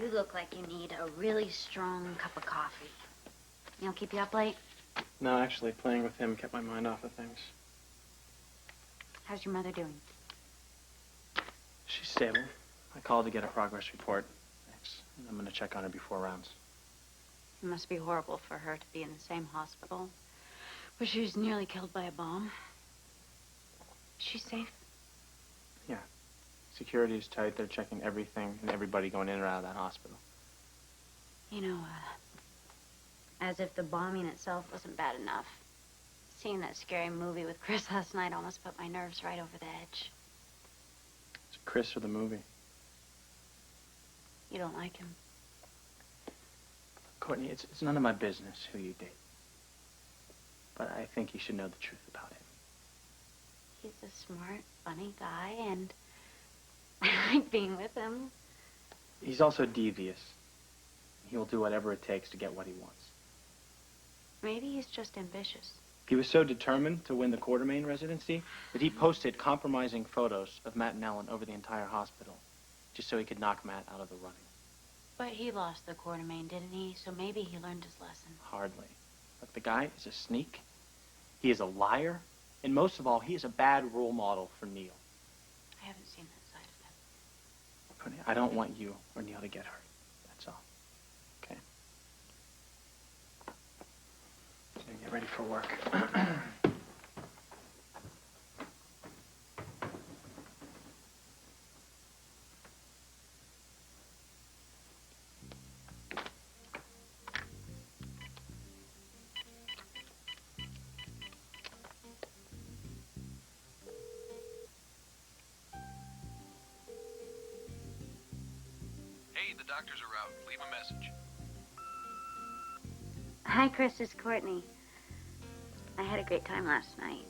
You look like you need a really strong cup of coffee. He'll keep you up late? No, actually, playing with him kept my mind off of things. How's your mother doing? She's stable. I called to get a progress report. Thanks. I'm gonna check on her before rounds. It must be horrible for her to be in the same hospital where she was nearly killed by a bomb. Is she safe? Yeah. Security is tight. They're checking everything and everybody going in or out of that hospital. You know, as if the bombing itself wasn't bad enough. Seeing that scary movie with Chris last night almost put my nerves right over the edge. It's Chris or the movie. You don't like him? Courtney, it's none of my business who you date. But I think you should know the truth about him. He's a smart, funny guy, and I like being with him. He's also devious. He'll do whatever it takes to get what he wants. Maybe he's just ambitious. He was so determined to win the Quartermain residency that he posted compromising photos of Matt and Ellen over the entire hospital, just so he could knock Matt out of the running. But he lost the Quartermain, didn't he? So maybe he learned his lesson. Hardly. Look, the guy is a sneak. He is a liar. And most of all, he is a bad role model for Neil. I haven't seen that side of him. Courtney, I don't want you or Neil to get hurt. That's all. Okay? So get ready for work. Hey, the doctors are out. Leave a message. Hi, Chris. It's Courtney. I had a great time last night.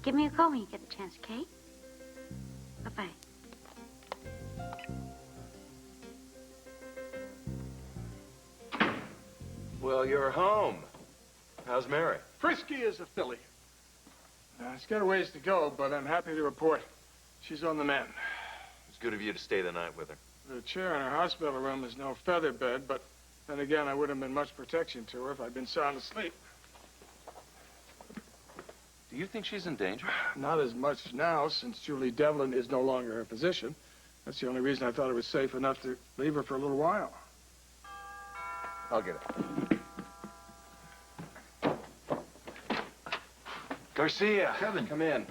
Give me a call when you get the chance, okay? Bye-bye. Well, you're home. How's Mary? Frisky as a filly. It's got a ways to go, but I'm happy to report she's on the mend. It's good of you to stay the night with her. The chair in her hospital room is no feather bed, but then again, I wouldn't have been much protection to her if I'd been sound asleep. Do you think she's in danger? Not as much now, since Julie Devlin is no longer her physician. That's the only reason I thought it was safe enough to leave her for a little while. I'll get it. Garcia. Kevin. Come in.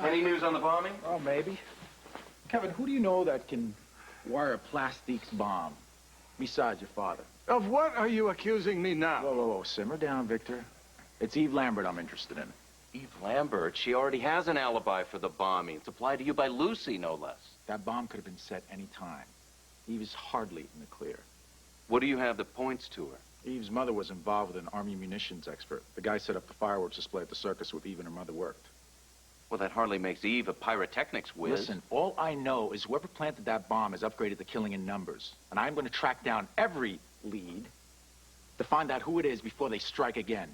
Any news on the bombing? Oh, maybe. Kevin, who do you know that can wire a plastiques bomb besides your father? Of what are you accusing me now? Whoa, whoa, whoa. Simmer down, Victor. It's Eve Lambert I'm interested in. Eve Lambert. She already has an alibi for the bombing, supplied to you by Lucy, no less. That bomb could have been set any time. Eve is hardly in the clear. What do you have that points to her? Eve's mother was involved with an army munitions expert. The guy set up the fireworks display at the circus where Eve and her mother worked. Well, that hardly makes Eve a pyrotechnics whiz. Listen, all I know is whoever planted that bomb has upgraded the killing in numbers. And I'm going to track down every lead to find out who it is before they strike again.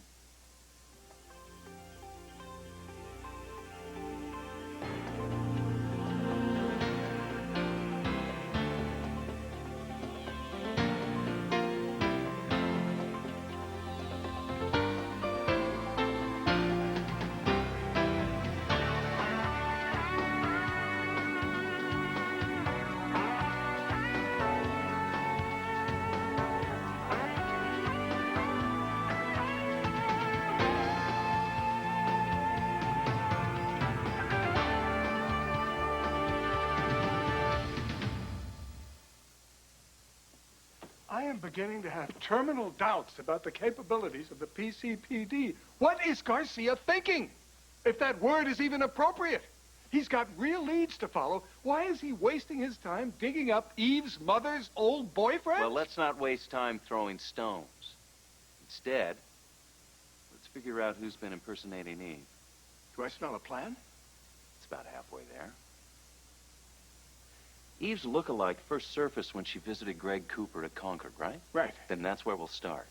I am beginning to have terminal doubts about the capabilities of the PCPD. What is Garcia thinking? If that word is even appropriate. He's got real leads to follow. Why is he wasting his time digging up Eve's mother's old boyfriend? Well, let's not waste time throwing stones. Instead, let's figure out who's been impersonating Eve. Do I smell a plan? It's about halfway there. Eve's look-alike first surfaced when she visited Greg Cooper at Concord, right? Right. Then that's where we'll start.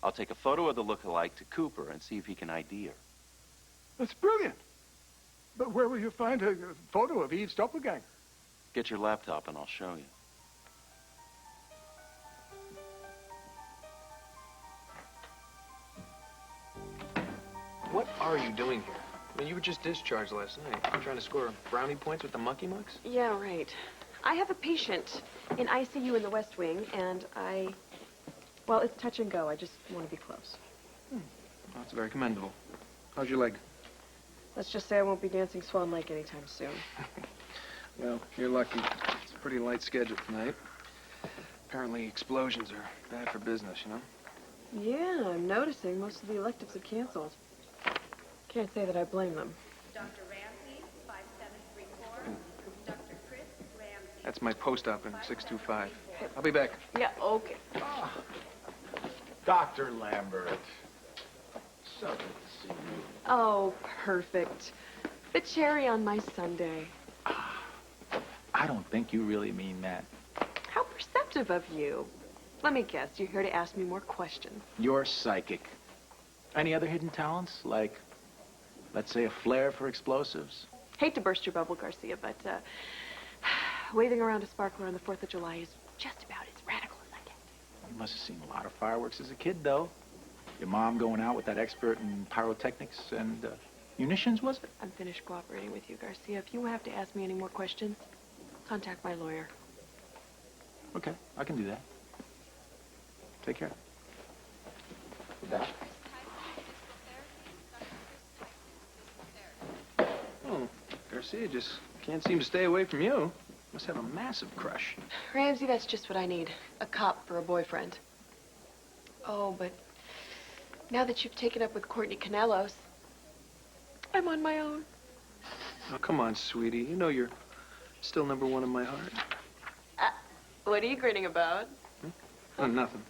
I'll take a photo of the look-alike to Cooper and see if he can ID her. That's brilliant. But where will you find a photo of Eve's doppelganger? Get your laptop and I'll show you. What are you doing here? I mean, you were just discharged last night. You trying to score brownie points with the monkey mucks? Yeah, right. I have a patient in ICU in the West Wing, and well, it's touch and go. I just want to be close. Well, that's very commendable. How's your leg? Let's just say I won't be dancing Swan Lake anytime soon. Well, you're lucky. It's a pretty light schedule tonight. Apparently explosions are bad for business, you know? Yeah, I'm noticing most of the electives have canceled. Can't say that I blame them. Dr. Ramsey, 5734. Dr. Chris Ramsey. That's my post-op in 625. I'll be back. Yeah, okay. Dr. Lambert. So good to see you. Oh, perfect. The cherry on my sundae. I don't think you really mean that. How perceptive of you. Let me guess, you're here to ask me more questions. You're psychic. Any other hidden talents? Like, let's say, a flair for explosives? Hate to burst your bubble, Garcia, but waving around a sparkler on the 4th of July is just about as radical as I get. You must have seen a lot of fireworks as a kid, though. Your mom going out with that expert in pyrotechnics and munitions, was it? I'm finished cooperating with you, Garcia. If you have to ask me any more questions, contact my lawyer. Okay, I can do that. Take care. Goodbye. Oh, Garcia just can't seem to stay away from you. Must have a massive crush. Ramsey, that's just what I need. A cop for a boyfriend. Oh, but now that you've taken up with Courtney Canellos, I'm on my own. Oh, come on, sweetie. You know you're still #1 in my heart. What are you grinning about? Oh, nothing.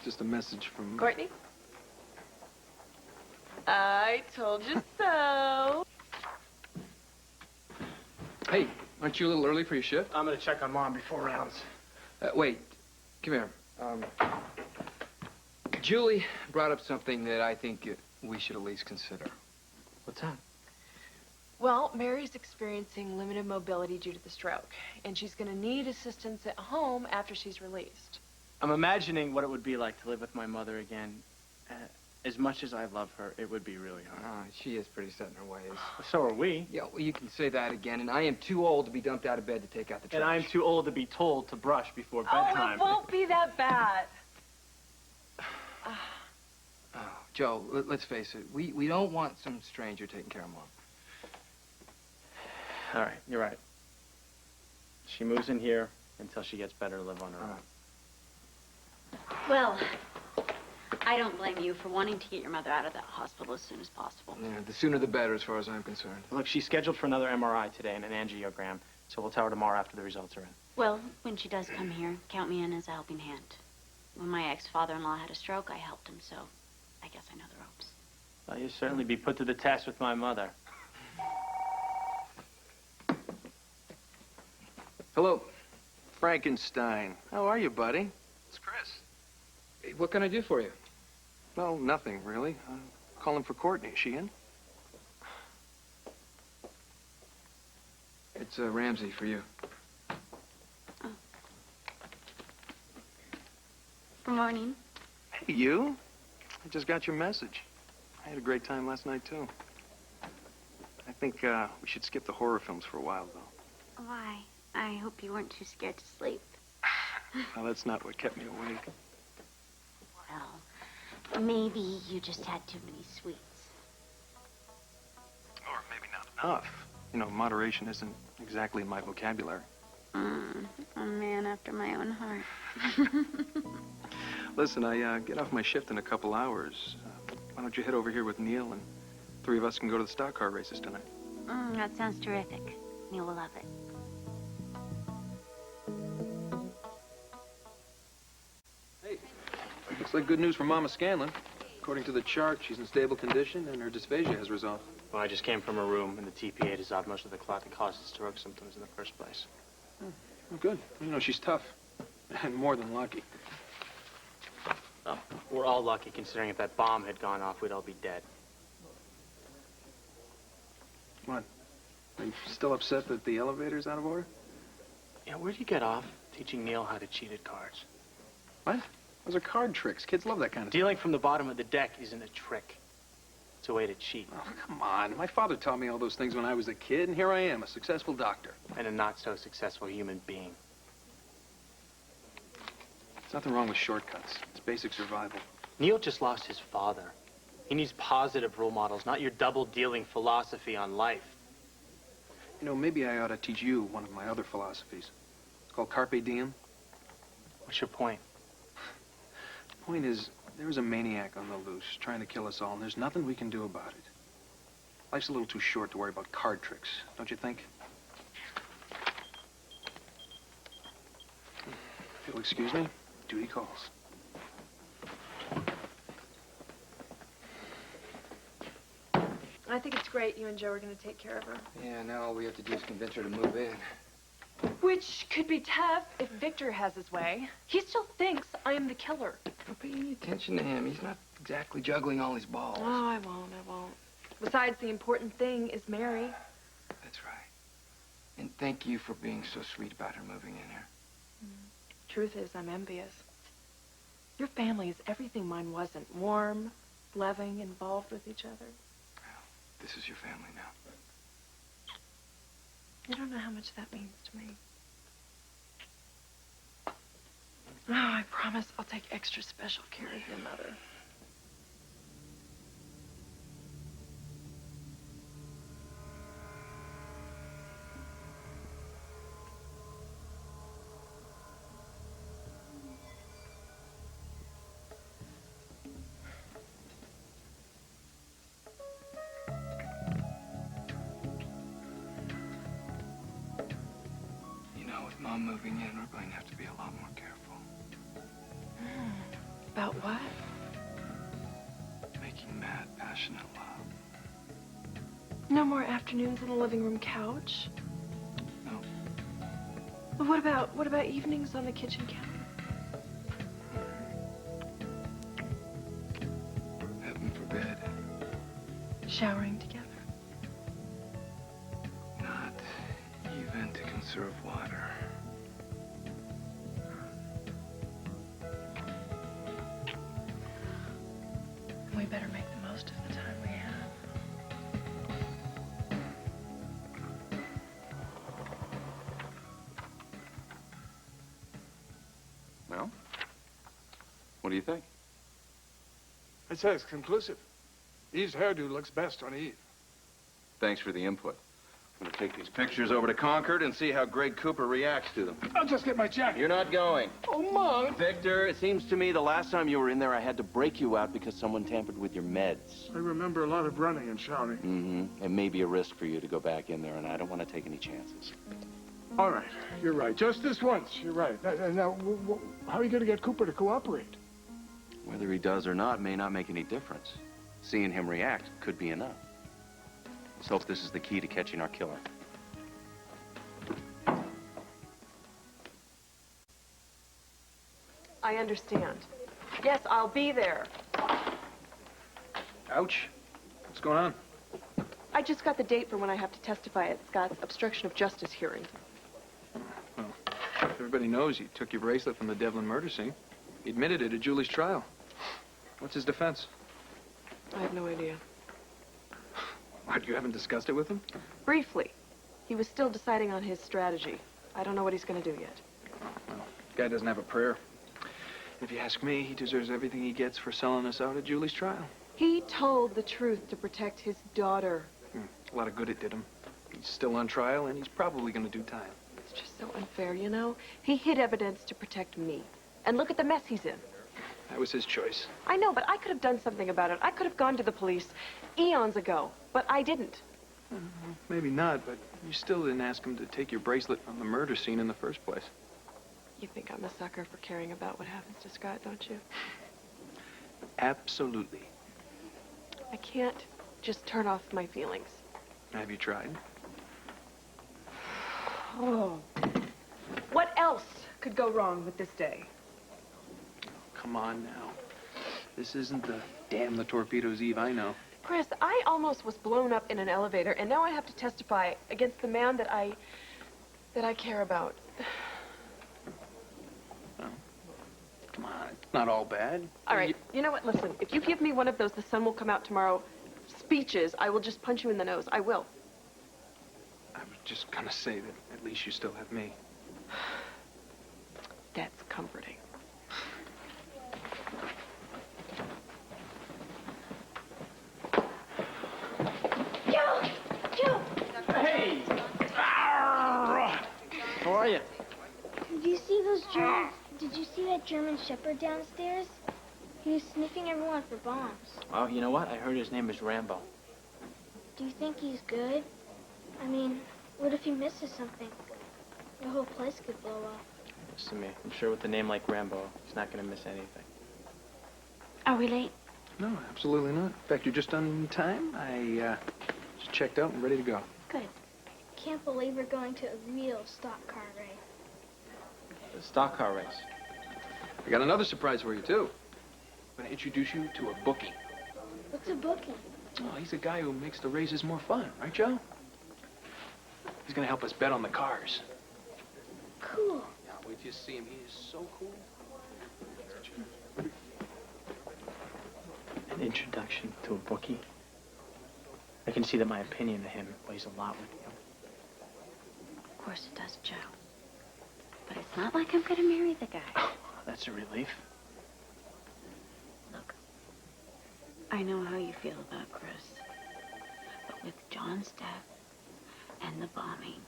Just a message from... Courtney? I told you so. Hey, aren't you a little early for your shift? I'm gonna check on Mom before rounds. Wait, come here. Julie brought up something that I think we should at least consider. What's that? Well, Mary's experiencing limited mobility due to the stroke, and she's going to need assistance at home after she's released. I'm imagining what it would be like to live with my mother again. As much as I love her, it would be really hard. She is pretty set in her ways. So are we. Yeah, well, you can say that again, and I am too old to be dumped out of bed to take out the trash. And I'm too old to be told to brush before bedtime. Oh, it won't be that bad. Oh, Joe, let's face it. We don't want some stranger taking care of Mom. All right, you're right. She moves in here until she gets better to live on her own. Well, I don't blame you for wanting to get your mother out of that hospital as soon as possible. Yeah, the sooner the better, as far as I'm concerned. Look, she's scheduled for another MRI today and an angiogram, so we'll tell her tomorrow after the results are in. Well, when she does come here, count me in as a helping hand. When my ex-father-in-law had a stroke, I helped him, so I guess I know the ropes. Well, you'll certainly be put to the test with my mother. Hello, Frankenstein. How are you, buddy? It's Chris. Hey, what can I do for you? Well, nothing, really. I'm calling for Courtney. Is she in? It's Ramsey for you. Good morning. Hey, you. I just got your message. I had a great time last night, too. I think we should skip the horror films for a while, though. Why? I hope you weren't too scared to sleep. Well, that's not what kept me awake. Well, maybe you just had too many sweets. Or maybe not enough. You know, moderation isn't exactly in my vocabulary. A man after my own heart. Listen, I get off my shift in a couple hours. Why don't you head over here with Neil, and 3 of us can go to the stock car races tonight. That sounds terrific. Neil will love it. Looks like good news for Mama Scanlon. According to the chart, she's in stable condition and her dysphagia has resolved. Well, I just came from a room, and the TPA dissolved most of the clot that caused the stroke symptoms in the first place. Well, good. You know, she's tough. And more than lucky. Oh, we're all lucky, considering if that bomb had gone off, we'd all be dead. What? Are you still upset that the elevator's out of order? where'd you get off teaching Neil how to cheat at cards? What? Those are card tricks. Kids love that kind of Dealing from the bottom of the deck isn't a trick. It's a way to cheat. Oh, come on. My father taught me all those things when I was a kid, and here I am, a successful doctor. And a not-so-successful human being. There's nothing wrong with shortcuts. It's basic survival. Neil just lost his father. He needs positive role models, not your double-dealing philosophy on life. You know, maybe I ought to teach you one of my other philosophies. It's called Carpe Diem. What's your point? The point is, there's a maniac on the loose trying to kill us all, and there's nothing we can do about it. Life's a little too short to worry about card tricks, don't you think? If you'll excuse me, duty calls. I think it's great you and Joe are going to take care of her. Yeah, now all we have to do is convince her to move in. Which could be tough if Victor has his way. He still thinks I'm the killer. Don't pay any attention to him. He's not exactly juggling all his balls. Oh, I won't. Besides, the important thing is Mary. That's right. And thank you for being so sweet about her moving in here. Truth is, I'm envious. Your family is everything mine wasn't. Warm, loving, involved with each other. This is your family now. You don't know how much that means to me. Oh, I promise I'll take extra special care of your mother. With Mom moving in, we're going to have to be a lot more careful. About what? Making mad, passionate love. No more afternoons on the living room couch? No. Well, what about evenings on the kitchen counter? Heaven forbid. Showering together? Not even to conserve water. We better make the most of the time we have. Well, what do you think? I'd say it's conclusive. Eve's hairdo looks best on Eve. Thanks for the input. I'm going to take these pictures over to Concord and see how Greg Cooper reacts to them. I'll just get my jacket. You're not going. Oh, Mom. Victor, it seems to me the last time you were in there, I had to break you out because someone tampered with your meds. I remember a lot of running and shouting. Mm-hmm. It may be a risk for you to go back in there, and I don't want to take any chances. All right, you're right. Just this once, you're right. Now, how are you going to get Cooper to cooperate? Whether he does or not may not make any difference. Seeing him react could be enough. Let's hope this is the key to catching our killer. I understand. Yes, I'll be there. Ouch. What's going on? I just got the date for when I have to testify at Scott's obstruction of justice hearing. Well, everybody knows you took your bracelet from the Devlin murder scene. He admitted it at Julie's trial. What's his defense? I have no idea. What, you haven't discussed it with him? Briefly. He was still deciding on his strategy. I don't know what he's going to do yet. Well, the guy doesn't have a prayer. If you ask me, he deserves everything he gets for selling us out at Julie's trial. He told the truth to protect his daughter. A lot of good it did him. He's still on trial, and he's probably going to do time. It's just so unfair, you know? He hid evidence to protect me. And look at the mess he's in. That was his choice. I know, but I could have done something about it. I could have gone to the police eons ago, but I didn't. Maybe not, but you still didn't ask him to take your bracelet from the murder scene in the first place. You think I'm a sucker for caring about what happens to Scott, don't you? Absolutely. I can't just turn off my feelings. Have you tried? Oh. What else could go wrong with this day? Come on now. This isn't the damn the torpedoes Eve I know. Chris, I almost was blown up in an elevator, and now I have to testify against the man that I care about. on, it's not all bad. All right, you know what? Listen, if you give me one of those "the sun will come out tomorrow" speeches, I will just punch you in the nose. I will. I was just gonna say that at least you still have me. That's comforting. Hey! How are you? Did you see those Germans? Did you see that German Shepherd downstairs? He was sniffing everyone for bombs. Oh, you know what? I heard his name is Rambo. Do you think he's good? I mean, what if he misses something? The whole place could blow up. Listen to me. I'm sure with a name like Rambo, he's not going to miss anything. Are we late? No, absolutely not. In fact, you're just on time. I just checked out and ready to go. Good. Can't believe we're going to a real stock car race. The stock car race. I got another surprise for you, too. I'm gonna introduce you to a bookie. What's a bookie? Oh, he's a guy who makes the races more fun, right, Joe? He's gonna help us bet on the cars. Cool. Yeah, wait till you see him. He is so cool. An introduction to a bookie. I can see that my opinion of him weighs a lot with you. Of course it does, Joe. But it's not like I'm gonna marry the guy. Oh, that's a relief. Look, I know how you feel about Chris. But with John's death and the bombing,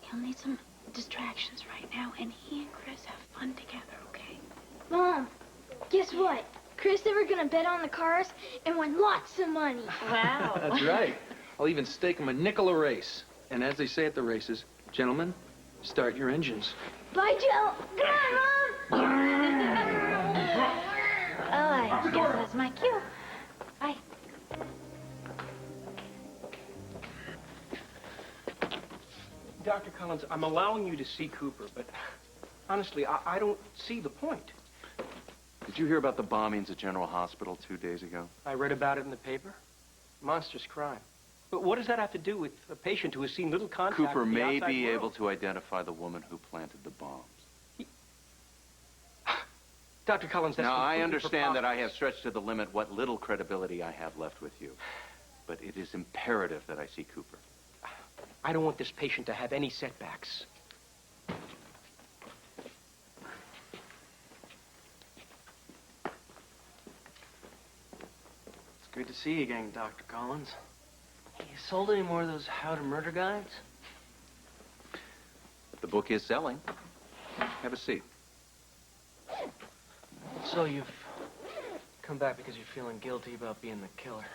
he'll need some distractions right now, and he and Chris have fun together, okay? Mom, guess what? Chris and we're gonna bet on the cars and win lots of money. Wow. That's right. I'll even stake him a nickel a race. And as they say at the races, gentlemen, start your engines. Bye, Joe. Come on, Mom. Oh, I guess that's my cue. Bye. Dr. Collins, I'm allowing you to see Cooper, but honestly, I don't see the point. Did you hear about the bombings at General Hospital 2 days ago? I read about it in the paper. Monstrous crime. But what does that have to do with a patient who has seen little contact Cooper with the may outside be world? able to identify the woman who planted the bombs. Dr. Collins, that's Now, I completely understand that I have preposterous. stretched to the limit what little credibility I have left with you. But it is imperative that I see Cooper. I don't want this patient to have any setbacks. It's good to see you again, Dr. Collins. You sold any more of those How to Murder guides? The book is selling. Have a seat. So you've come back because you're feeling guilty about being the killer.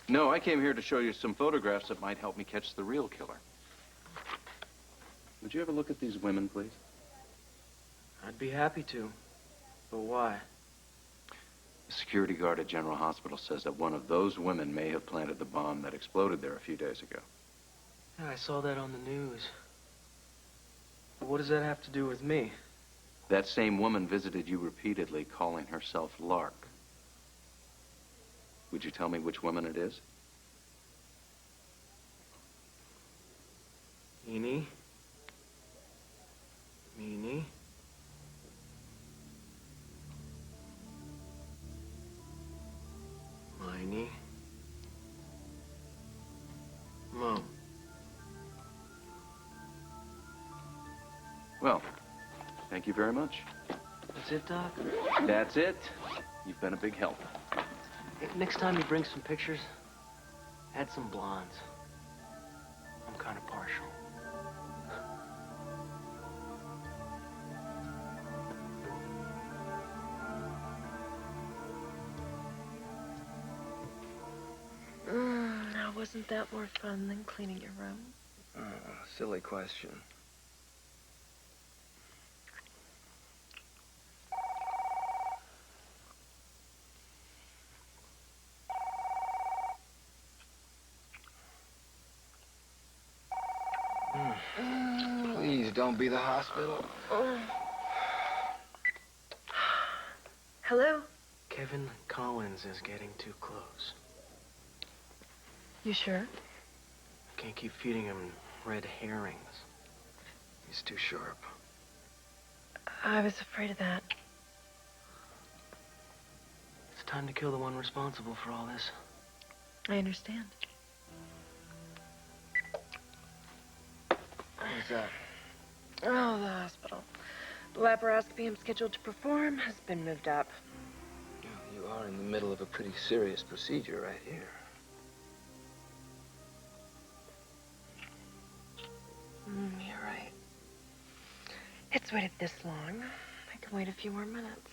No, I came here to show you some photographs that might help me catch the real killer. Would you ever look at these women, please? I'd be happy to. But why? The security guard at General Hospital says that one of those women may have planted the bomb that exploded there a few days ago. Yeah, I saw that on the news. But what does that have to do with me? That same woman visited you repeatedly, calling herself Lark. Would you tell me which woman it is? Eenie. Meanie. Miney. Mo. Well, thank you very much. That's it, Doc? That's it. You've been a big help. Hey, next time you bring some pictures, add some blondes. I'm kind of partial. Now, wasn't that more fun than cleaning your room? Silly question. Please don't be the hospital. Hello? Kevin Collins is getting too close. You sure? I can't keep feeding him red herrings. He's too sharp. I was afraid of that. It's time to kill the one responsible for all this. I understand. What's that? Oh, the hospital. The laparoscopy I'm scheduled to perform has been moved up. You are in the middle of a pretty serious procedure right here. You're right. It's waited this long. I can wait a few more minutes.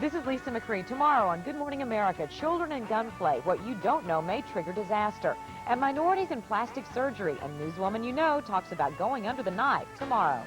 This is Lisa McCree. Tomorrow on Good Morning America, children and gunplay. What you don't know may trigger disaster. And minorities in plastic surgery. A newswoman you know talks about going under the knife tomorrow.